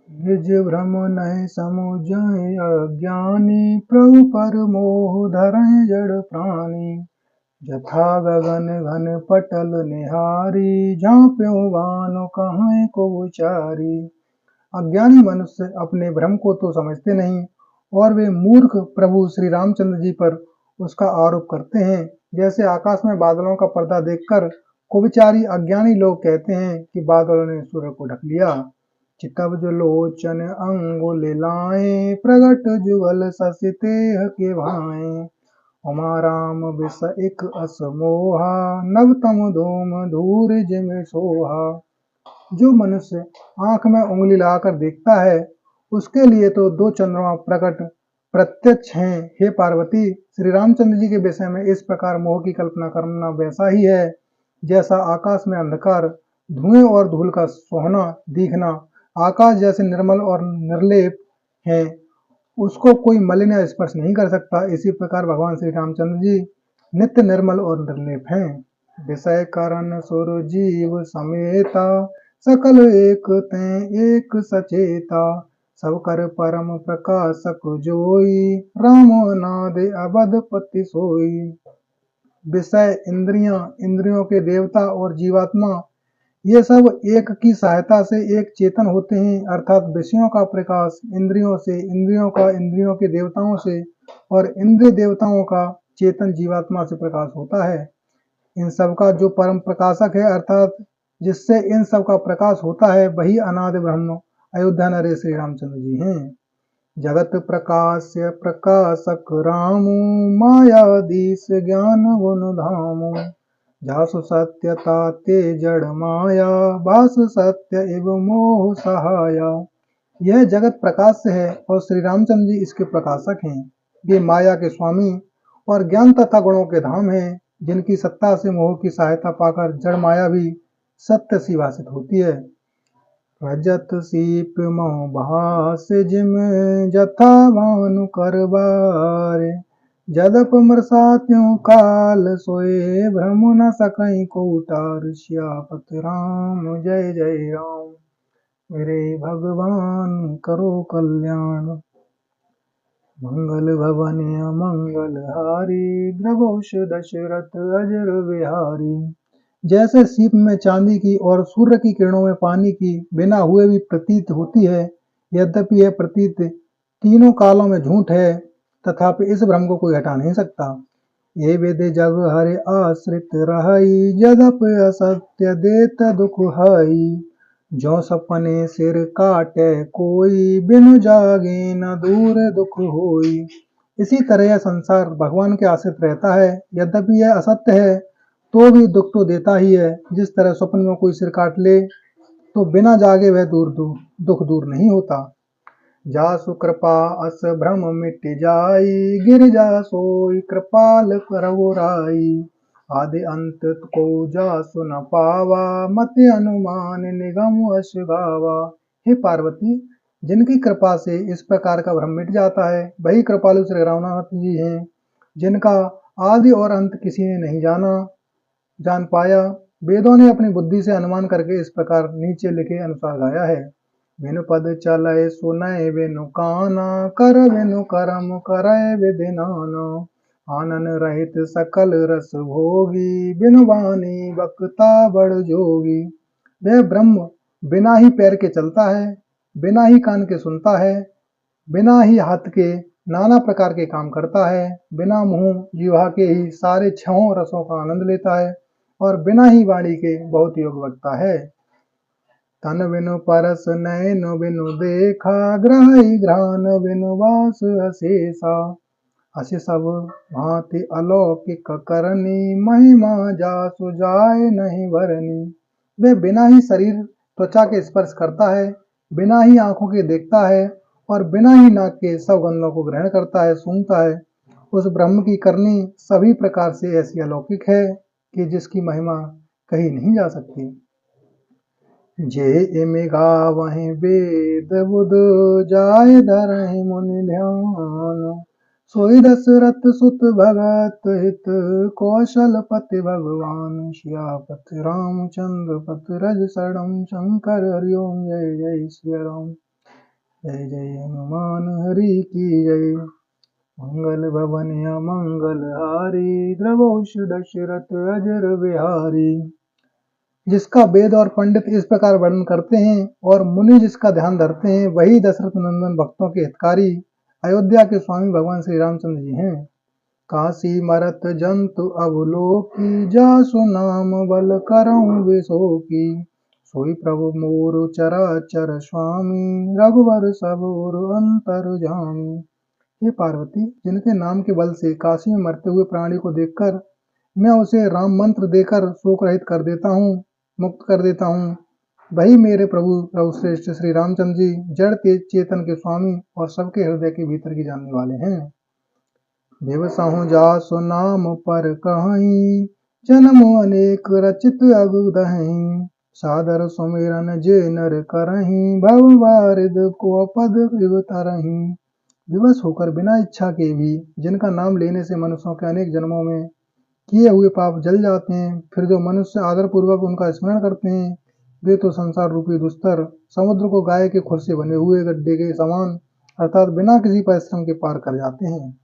निज भ्रम नहीं समुझहि अज्ञानी, प्रभु पर मोह धरहि जड़ प्राणी। जथा गगन घन पटल निहारी, झाँप्यों बानो कहाँ को उचारी। अज्ञानी मनुष्य अपने भ्रम को तो समझते नहीं और वे मूर्ख प्रभु श्री रामचंद्र जी पर उसका आरोप करते हैं। जैसे आकाश में बादलों का पर्दा देखकर कुविचारी अज्ञानी लोग कहते हैं कि बादलों ने सूर्य को ढक लिया। चितब जो लोचन अंगुल लाए, प्रगट जुगल ससितेह के भाए। उमा राम बिस एक असमोहा, नवतम धूम धूर जिम सोहा। जो मनुष्य आंख में उंगली लगाकर देखता है, उसके लिए तो दो चंद्रमा प्रकट प्रत्यक्ष हैं। हे पार्वती, श्री रामचंद्र जी के विषय में इस प्रकार मोह की कल्पना करना वैसा ही है जैसा आकाश में अंधकार, धुएं और धूल का सोहना दिखना। आकाश जैसे निर्मल और निर्लेप है, उसको कोई मलिन स्पर्श नहीं कर सकता। इसी प्रकार भगवान श्री रामचंद्र जी नित्य निर्मल और निर्लेप हैं। विषय करण सुर जीव समेता, सकल एक तैं एक सचेता। सब कर परम प्रकाशक जोई, राम नाद अवध पति सोई। विषय इंद्रियां, इंद्रियों के देवता और जीवात्मा, ये सब एक की सहायता से एक चेतन होते हैं। अर्थात विषयों का प्रकाश इंद्रियों से, इंद्रियों का इंद्रियों के देवताओं से और इंद्रिय देवताओं का चेतन जीवात्मा से प्रकाश होता है। इन सब का जो परम प्रकाशक है, अर्थात जिससे इन सब का प्रकाश होता है, वही अनादि ब्रह्म अयोध्या नरेश श्री रामचंद्र जी हैं। जगत प्रकाश्य प्रकाशक रामु, मायाधीश ज्ञान गुण धामु। जासु सत्यता ते जड़ माया, बास सत्य एव मोह सहाया। यह जगत प्रकाश से है और श्री रामचंद्र जी इसके प्रकाशक हैं। ये माया के स्वामी और ज्ञान तथा गुणों के धाम हैं, जिनकी सत्ता से मोह की सहायता पाकर जड़ माया भी सत्य सी भाषित होती है। रजत सीप मोह भास जिम, जथा भानु करबारे। जदप मरसा त्यों काल सोए, भ्रम न सकई को उतार। सियापत राम जय जय राम, मेरे भगवान करो कल्याण। मंगल भवन मंगल हारी, ग्रभोष दशरथ अजर बिहारी। जैसे सीप में चांदी की और सूर्य की किरणों में पानी की बिना हुए भी प्रतीत होती है, यद्यपि यह प्रतीत तीनों कालों में झूठ है, तथापि इस भ्रम को कोई हटा नहीं सकता। ये वेद जग हरे आश्रित रहई, जदप असत्य देत दुख हई। जो सपने सिर काटे कोई, बिनु जागे न दूर दुख होई। इसी तरह यह संसार भगवान के आश्रित रहता है, यद्यपि यह असत्य है तो भी दुख तो देता ही है। जिस तरह स्वप्न में कोई सिर काट ले तो बिना जागे वह दुख दूर नहीं होता। जासु कृपा अस भ्रम मिट जाई, गिर जा सोई कृपाल रघुराई। आदि अंत को जासु न पावा, मति अनुमान निगम अश गावा। हे पार्वती, जिनकी कृपा से इस प्रकार का भ्रम मिट जाता है, वही कृपालु श्री रामनाथ जी हैं, जिनका आदि और अंत किसी ने नहीं जान पाया। वेदों ने अपनी बुद्धि से अनुमान करके इस प्रकार नीचे लिखे अनुसार गाया है। बिनु पद चलय सुनय बिनु काना, कर बिनु करम करय विधि नाना। आनन रहित सकल रस भोगी, बिनु वाणी वक्ता बड़ जोगी। वह ब्रह्म बिना ही पैर के चलता है, बिना ही कान के सुनता है, बिना ही हाथ के नाना प्रकार के काम करता है, बिना मुंह जीवा के ही सारे छहों रसों का आनंद लेता है और बिना ही वाणी के बहुत योग वक्ता है। तन बिनु परस नैन बिनु देखा, ग्रहई घ्राण बिनु वास अशेषा। अस सब भांति अलौकिक करनी, महिमा जासु जाय नहीं भरनी। वह बिना ही शरीर त्वचा के स्पर्श करता है, बिना ही आंखों के देखता है और बिना ही नाक के सब गंधों को ग्रहण करता है, सूंघता है। उस ब्रह्म की करनी सभी प्रकार से ऐसी अलौकिक है कि जिसकी महिमा कही नहीं जा सकती। जे इमि गावहि वेद बुध, जाय धरहि मुनि ध्यान। सोई दशरथ सुत भगत हित, कौशलपति भगवान। सियापति रामचंद्र पति रज सडम, शंकर हरि ओम जय जय सिया राम। जय जय हनुमान हरि की जय। मंगल भवन अमंगल हारी, द्रवोष दशरथ अजर बिहारी। जिसका वेद और पंडित इस प्रकार वर्णन करते हैं और मुनि जिसका ध्यान धरते हैं, वही दशरथ नंदन भक्तों के हितकारी अयोध्या के स्वामी भगवान श्री रामचंद्र जी हैं। काशी मरत जंतु अवलोकी, जासु नाम बल करऊं विशोकी। सोई प्रभु मोर चराचर स्वामी, रघुवर सब और अंतर जामी। हे पार्वती, जिनके नाम के बल से काशी में मरते हुए प्राणी को देखकर मैं उसे राम मंत्र देकर शोक रहित कर देता हूँ, मुक्त कर देता हूँ, वही मेरे प्रभु रघुश्रेष्ठ श्री रामचंद्र जी जड़ चेतन के स्वामी और सबके हृदय के भीतर की जानने वाले हैं। देवसाहु जासु नाम पर कहीं, जन्म अनेक रचित अगुदहीं। सादर सुमिरन जे नर करहीं, भव वारिद को पद विव तरहीं। विवश होकर बिना इच्छा के भी जिनका नाम लेने से मनुष्यों के अनेक जन्मों में किए हुए पाप जल जाते हैं, फिर जो मनुष्य आदर पूर्वक उनका स्मरण करते हैं, वे तो संसार रूपी दुस्तर समुद्र को गाय के खुर से बने हुए गड्ढे के समान अर्थात बिना किसी परिश्रम के पार कर जाते हैं।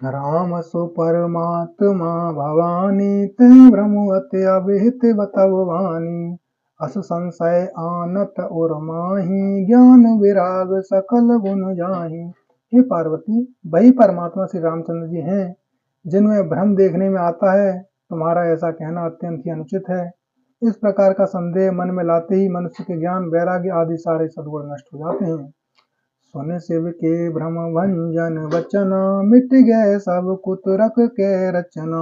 राम सो परमात्मा भवानी, तह भ्रमु अति अभिहित बतव वानी। अस संशय आनत और माही, ज्ञान विराग सकल गुण जाही। हे पार्वती, वही परमात्मा श्री रामचंद्र जी हैं जिनमें भ्रम देखने में आता है। तुम्हारा ऐसा कहना अत्यंत ही अनुचित है। इस प्रकार का संदेह मन में लाते ही मनुष्य के ज्ञान वैराग्य आदि सारे सद्गुण नष्ट हो जाते हैं। सुन शिव के भ्रम भंजन वचना, मिट गए सब कुतरक के रचना।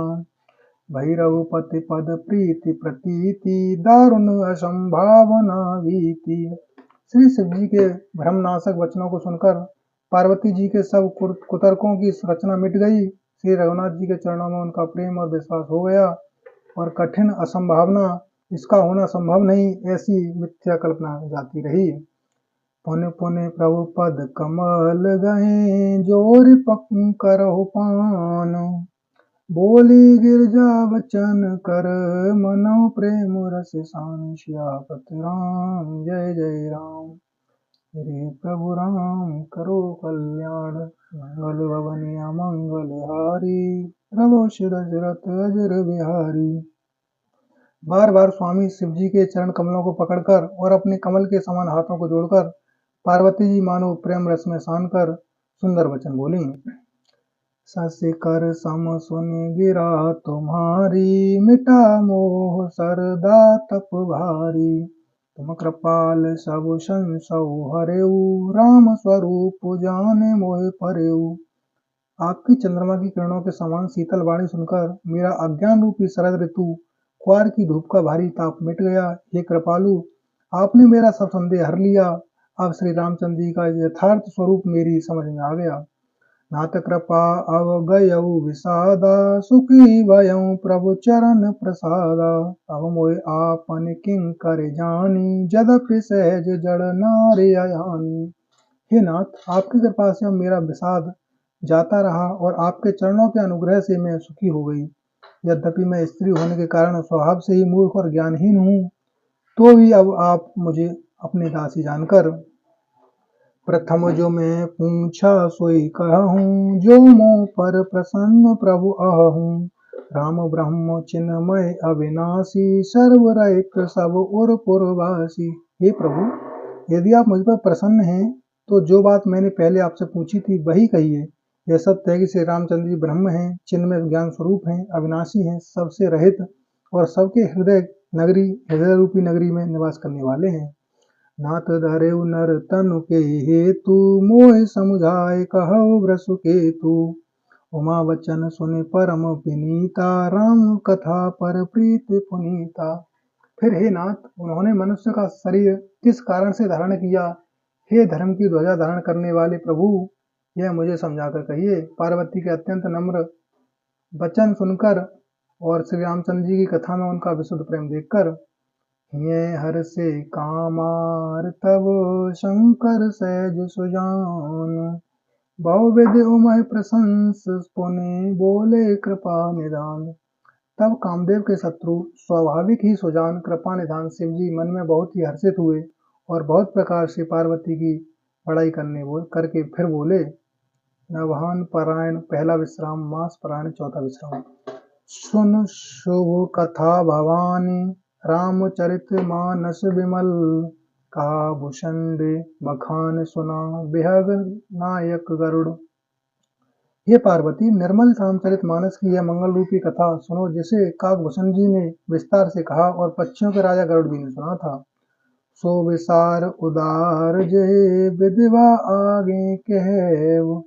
भई रघुपति पद प्रीति प्रतीति, दारुण असंभावना भीति। श्री शिव जी के भ्रमनाशक वचनों को सुनकर पार्वती जी के सब कुतर्कों की रचना मिट गई। श्री रघुनाथ जी के चरणों में उनका प्रेम और विश्वास हो गया और कठिन असंभावना, इसका होना संभव नहीं, ऐसी मिथ्या कल्पना जाती रही। पुन पुन प्रभु पद कमल गए, जोर पक करहु पान। बोली गिरजा बचन कर, मनो प्रेम रस सान। सियापति राम जय जय राम। हरे प्रभु राम करो कल्याण, मंगल भवन अमंगल हारी। रघुवंश दशरथ अजर बिहारी। बार बार स्वामी शिव जी के चरण कमलों को पकड़कर और अपने कमल के समान हाथों को जोड़कर पार्वती जी मानो प्रेम रस में सान कर सुंदर वचन बोली। ससिकर सम सुन गिरा तुम्हारी, मिटा मोह सरदा तप भारी। तुम कृपाल सब संसौ हरेऊ, राम स्वरूप जाने मोह परेऊ। आपकी चंद्रमा की किरणों के समान शीतल वाणी सुनकर मेरा अज्ञान रूपी शरद ऋतु क्वार की धूप का भारी ताप मिट गया। हे कृपालु, आपने मेरा सब संदेह हर लिया। अब श्री रामचंद्र जी का यथार्थ स्वरूप मेरी समझ में आ गया। नाथ कृपा अवगयऊ विषादा, सुखी भयऊ प्रभु चरण प्रसादा। अब मोय आपन किंकर जानी, यद्यपि सहज जड़ नारि अयानी। हे नाथ, आपकी कृपा से अब मेरा विषाद जाता रहा और आपके चरणों के अनुग्रह से मैं सुखी हो गई। यद्यपि मैं स्त्री होने के कारण स्वभाव से ही मूर्ख और ज्ञानहीन हूँ, तो भी अब आप मुझे अपने दासी जानकर प्रथम जो मैं पूछा सोई कहूँ, जो मोह पर प्रसन्न प्रभु अहूँ। राम ब्रह्म चिन्मय अविनाशी, सर्वरहित सब उर पुरवासी। हे प्रभु, यदि आप मुझ पर प्रसन्न हैं तो जो बात मैंने पहले आपसे पूछी थी वही कहिए। यह सत्य है कि श्री रामचंद्र जी ब्रह्म हैं, चिन्मय ज्ञान स्वरूप हैं, अविनाशी हैं, सबसे रहित और सबके हृदय रूपी नगरी में निवास करने वाले हैं। नाथ धरेउ नर तनु के हेतु, मोह समुझाए कहु व्रसु केतु। उमा वचन सुनि परम विनीता, राम कथा पर प्रीति पुनीता। फिर हे नाथ, उन्होंने मनुष्य का शरीर किस कारण से धारण किया, हे धर्म की ध्वजा धारण करने वाले प्रभु, यह मुझे समझाकर कहिए। पार्वती के अत्यंत नम्र वचन सुनकर और श्री रामचंद्र जी की कथा में उनका विशुद्ध प्रेम देखकर ये हर से कामार तब शंकर सहज सुजान। बहुविध उमय प्रशंस पुनि, बोले कृपा निदान। तब कामदेव के शत्रु स्वाभाविक ही सुजान कृपा निधान शिवजी मन में बहुत ही हर्षित हुए और बहुत प्रकार से पार्वती की बड़ाई करके फिर बोले, नवहान पारायण पहला विश्राम, मास पारायण चौथा विश्राम। सुन शुभ कथा भवानी, रामचरित मानस विमल, कहा भूषण बखान सुना, बिहग नायक गरुड़। हे पार्वती, निर्मल रामचरित मानस की यह मंगल रूपी कथा सुनो, जिसे काकभूषण जी ने विस्तार से कहा और पक्षियों के राजा गरुड़ जी ने सुना था। सो विसार उदार जय विधवा आगे कहव,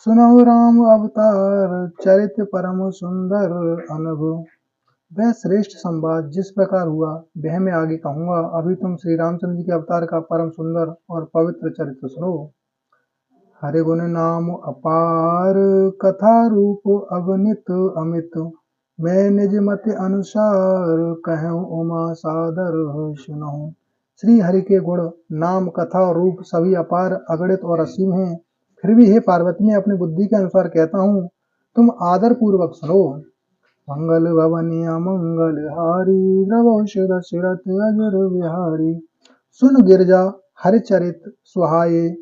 सुनहु राम अवतार चरित परम सुंदर अनुभव। वह श्रेष्ठ संवाद जिस प्रकार हुआ वह मैं आगे कहूंगा। अभी तुम श्री रामचंद्र जी के अवतार का परम सुंदर और पवित्र चरित्र सुनो। हरि गुण नाम अपार, कथा रूप अगणित अमित, मैं निज मत अनुसार कहूँ उमा सादर सुनहु। श्री हरि के गुण नाम कथा और रूप सभी अपार अगणित और असीम हैं, फिर भी हे पार्वती मैं अपनी बुद्धि के अनुसार कहता हूँ, तुम आदर पूर्वक सुनो। मंगल भवनी अमंगल हारी, द्रवौ दशरथ अजर बिहारी। सुन गिरजा हरिचरित सुहाये,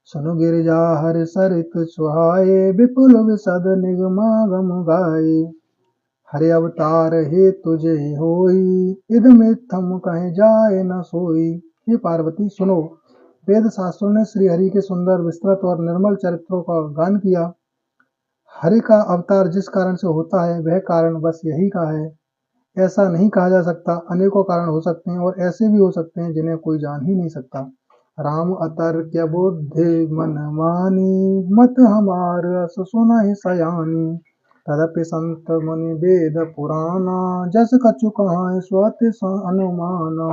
सुनु गिरिजा हर सरित सुहाये, विपुल विशद निगमागम गाये। हरि अवतार हे तुझे होई, इद मिथम कहे जाए न सोई। हे पार्वती सुनो, वेद शास्त्रों ने श्री हरि के सुंदर विस्तृत और निर्मल चरित्रों का गान किया। हरि का अवतार जिस कारण से होता है वह कारण बस यही का है, ऐसा नहीं कहा जा सकता। अनेकों कारण हो सकते हैं और ऐसे भी हो सकते हैं जिन्हें कोई जान ही नहीं सकता। राम अतर्क्य बुद्धि मन मानी, मत हमार अस सुनहि सयानी। तदपि संत मुनि वेद पुराना, जस कछु कहाय स्वति अनुमाना।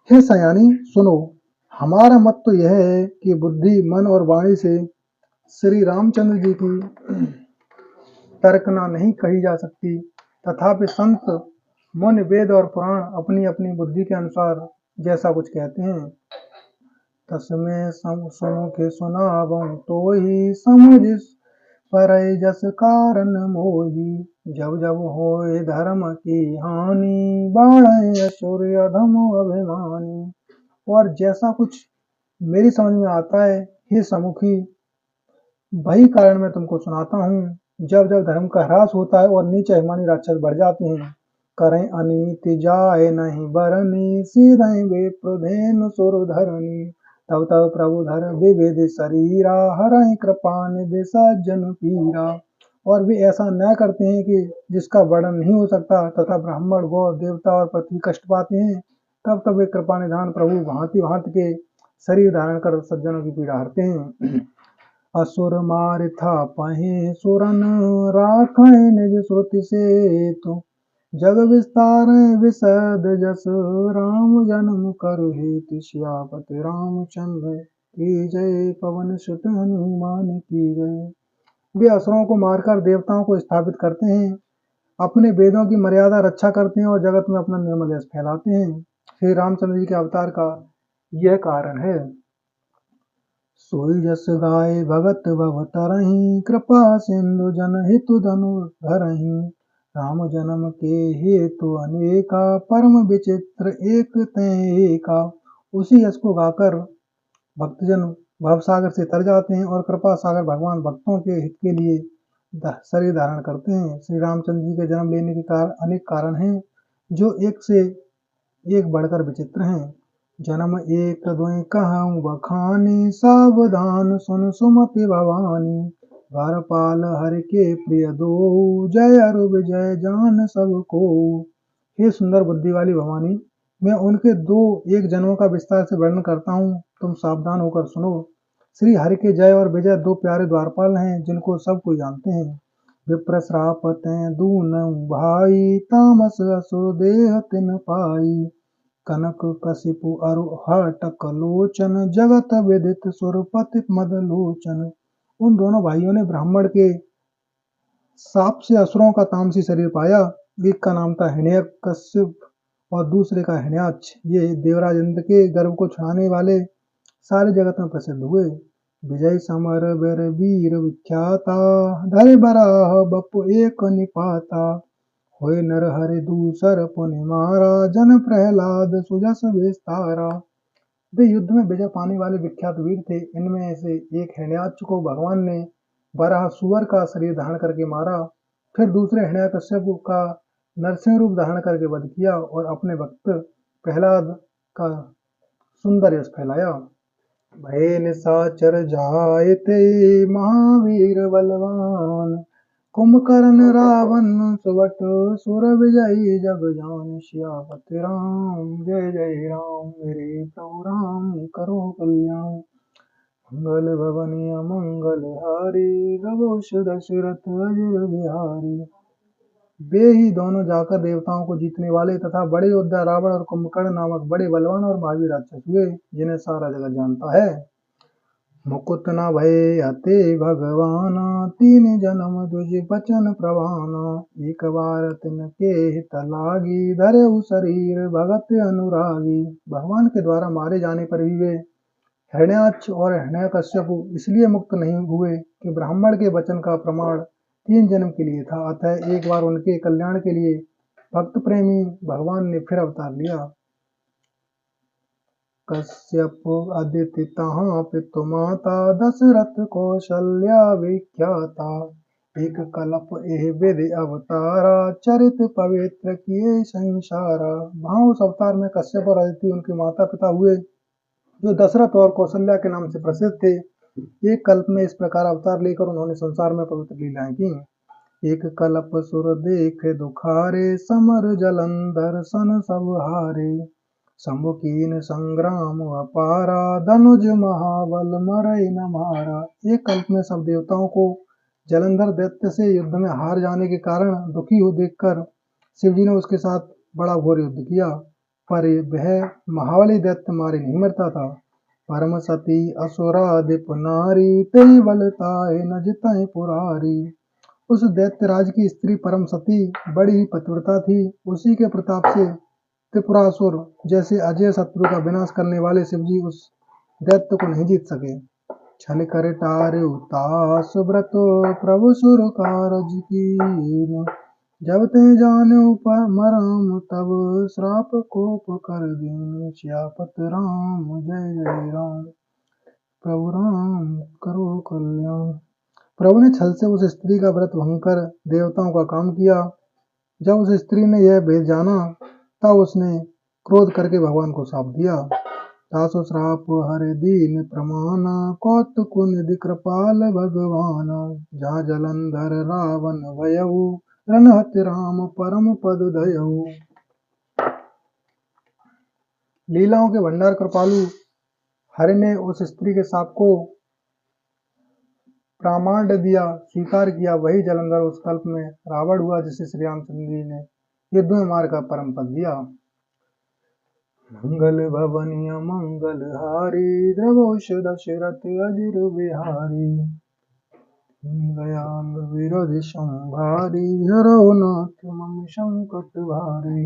हे सयानी सुनो, हमारा मत तो यह है कि बुद्धि मन और वाणी से श्री रामचंद्र जी की तर्कना नहीं कही जा सकती। तथापि संत मुनि वेद और पुराण अपनी अपनी बुद्धि के अनुसार जैसा कुछ कहते हैं। तस्में सुनो के सुनावं तो ही, समझ पर जस कारण मोही। जब जब होए धर्म की हानि, बाढ़ असुर अधम अभिमानी। और जैसा कुछ मेरी समझ में आता है हे समुखी, वही कारण मैं तुमको सुनाता हूँ। जब जब धर्म का ह्रास होता है और नीचे अभिमानी राक्षस बढ़ जाते हैं, करें अनीति जाए नहीं बरनी, सीधे वे प्रधेन सुर धरनी। तब तब प्रभु धर विविध शरीरा, हरहि कृपा निधि सज्जन पीरा। और वे ऐसा न करते हैं कि जिसका वर्णन नहीं हो सकता, तथा ब्राह्मण गौ देवता और पृथ्वी कष्ट पाते हैं। तब तब वे कृपा निधान प्रभु भांति भांति के शरीर धारण कर सज्जनों की पीड़ा हरते हैं। असुर मार था पहे सुरन, राखें निज श्रुति से तु। जग विस्तार विशद जस, राम जन्म कर हेतु। सियापति रामचंद्र की जय, पवन सुत हनुमान की जय। वे असुरों को मारकर देवताओं को स्थापित करते हैं, अपने वेदों की मर्यादा रक्षा करते हैं और जगत में अपना निर्मल यश फैलाते हैं। श्री रामचंद्र जी के अवतार का यह कारण है। सोई जस गाय भगत भव तरहि, कृपा सिंधु जन हितु धनु धरहि। राम जन्म के हेतु अनेका, परम विचित्र एक तय एका। उसी यश को गाकर भक्तजन भव सागर से तर जाते हैं और कृपा सागर भगवान भक्तों के हित के लिए शरीर धारण करते हैं। श्री रामचंद्र जी के जन्म लेने के अनेक कारण हैं, जो एक से एक बढ़कर विचित्र हैं। जन्म एक दुई कहूँ बखानी, सावधान सुन सुमति भवानी। द्वारपाल हरि के प्रिय दो, जय अरु विजय जान सब को। हे सुंदर बुद्धि वाली भवानी, मैं उनके दो एक जन्मों का विस्तार से वर्णन करता हूँ, तुम सावधान होकर सुनो। श्री हरि के जय और विजय दो प्यारे द्वारपाल हैं, जिनको सब कोई जानते हैं। विप्र श्रापत दून भाई, तामस असुर देह तिन पाई। कनक कशिपु अरु हटक लोचन, जगत विदित सुरपति मदलोचन। उन दोनों भाइयों ने ब्राह्मण के साप से असुरों का तामसी शरीर पाया। एक का नाम था हिरण्यकश्यप और दूसरे का हिरण्याक्ष। ये देवराज इंद्र के गर्भ को छुड़ाने वाले सारे जगत में प्रसिद्ध हुए। विजय समर वीर वीर विख्याता, धरे बराह बपु एक निपाता। होय नर हरि दूसर पुनि मारा, जन प्रहलाद सुजस विस्तारा। वे युद्ध में विजय पाने वाले विख्यात वीर थे। इनमें से एक हिरण्याक्ष को भगवान ने वराहसुअर का शरीर धारण करके मारा। फिर दूसरे हिरण्यकश्यप का नरसिंह रूप धारण करके वध किया और अपने भक्त प्रहलाद का सुंदर यश फैलाया। भय निशाचर जाए थे महावीर बलवान, कुंभकर्ण रावण सुवट सुर विजयी जग जान। सियापति राम जय जय राम, मेरे प्रभु राम करो कल्याण। मंगल भवनीय मंगल हारी, रघुवंश दशरथ अजर बिहारी। वे ही दोनों जाकर देवताओं को जीतने वाले तथा बड़े योद्धा रावण और कुंभकर्ण नामक बड़े बलवान और महावीर राक्षस हुए, जिन्हें सारा जगत जानता है। मुकुत न भय अते भगवाना, तीन जन्म दुज बचन प्रवाना। एक बार तिनके हित लागी, धरऊ शरीर भगत अनुरागी। भगवान के द्वारा मारे जाने पर भी वे हिरण्याक्ष और हिरण्यकश्यप इसलिए मुक्त नहीं हुए कि ब्राह्मण के वचन का प्रमाण 3 जन्म के लिए था। अतः एक बार उनके कल्याण के लिए भक्त प्रेमी भगवान ने फिर अवतार लिया। कश्यप अदिति तहाँ पितु माता, दशरथ कौशल्या विख्याता। एक कल्प एह विधि अवतारा, चरित पवित्र किए संसारा। वहाँ उस अवतार में कश्यप और अदिति उनके माता पिता हुए, जो दशरथ और कौशल्या के नाम से प्रसिद्ध थे। एक कल्प में इस प्रकार अवतार लेकर उन्होंने संसार में पवित्र लीलाएं की। एक कल्प सुर देख दुखारे, समर जलंधर सन सब हारे। शंभुकीन संग्राम अपारा, धनुज महाबल मरई न मारा। एक कल्प में सब देवताओं को जलंधर दैत्य से युद्ध में हार जाने के कारण दुखी हो देखकर शिवजी ने उसके साथ बड़ा घोर युद्ध किया, पर वह महाबली दैत्य मारे नहीं मरता था। परम सती असुराधिप नारी, तेई बलताए न जितई पुरारी। उस दैत्यराज की स्त्री परम सती बड़ी ही पतिव्रता थी। उसी के प्रताप से त्रिपुरासुर जैसे अजय शत्रु का विनाश करने वाले शिवजी उस दैत्य को नहीं जीत सके। छल कर टारे उतास व्रत, प्रभु सुर कारज कीन। जब ते जाने मरम, तब श्राप कोप कर दीन। सियापत राम जय जय राम, प्रभु राम करो कल्याण। प्रभु ने छल से उस स्त्री का व्रत भंग कर देवताओं का काम किया। जब उस स्त्री ने यह भेद जाना, तब उसने क्रोध करके भगवान को शाप दिया। तासु श्राप हर दीन प्रमाना, कौतुक निधि कृपाल भगवान। जहाँ जलंधर रावण भयऊ, रणहत राम परम पद दयऊ। लीलाओं के भंडार कृपालु हरि ने उस स्त्री के शाप को प्रामाण्य दिया, स्वीकार किया। वही जलंधर उस कल्प में रावण हुआ, जिसे श्री रामचंद्र जी ने युद्ध में मार का परम पद दिया। मंगल भवनीय मंगल हारी, द्रवोष दशरथ अजिर बिहारी। दयाल विरोधि संभारी, हरो नाथ मम संकट भारी।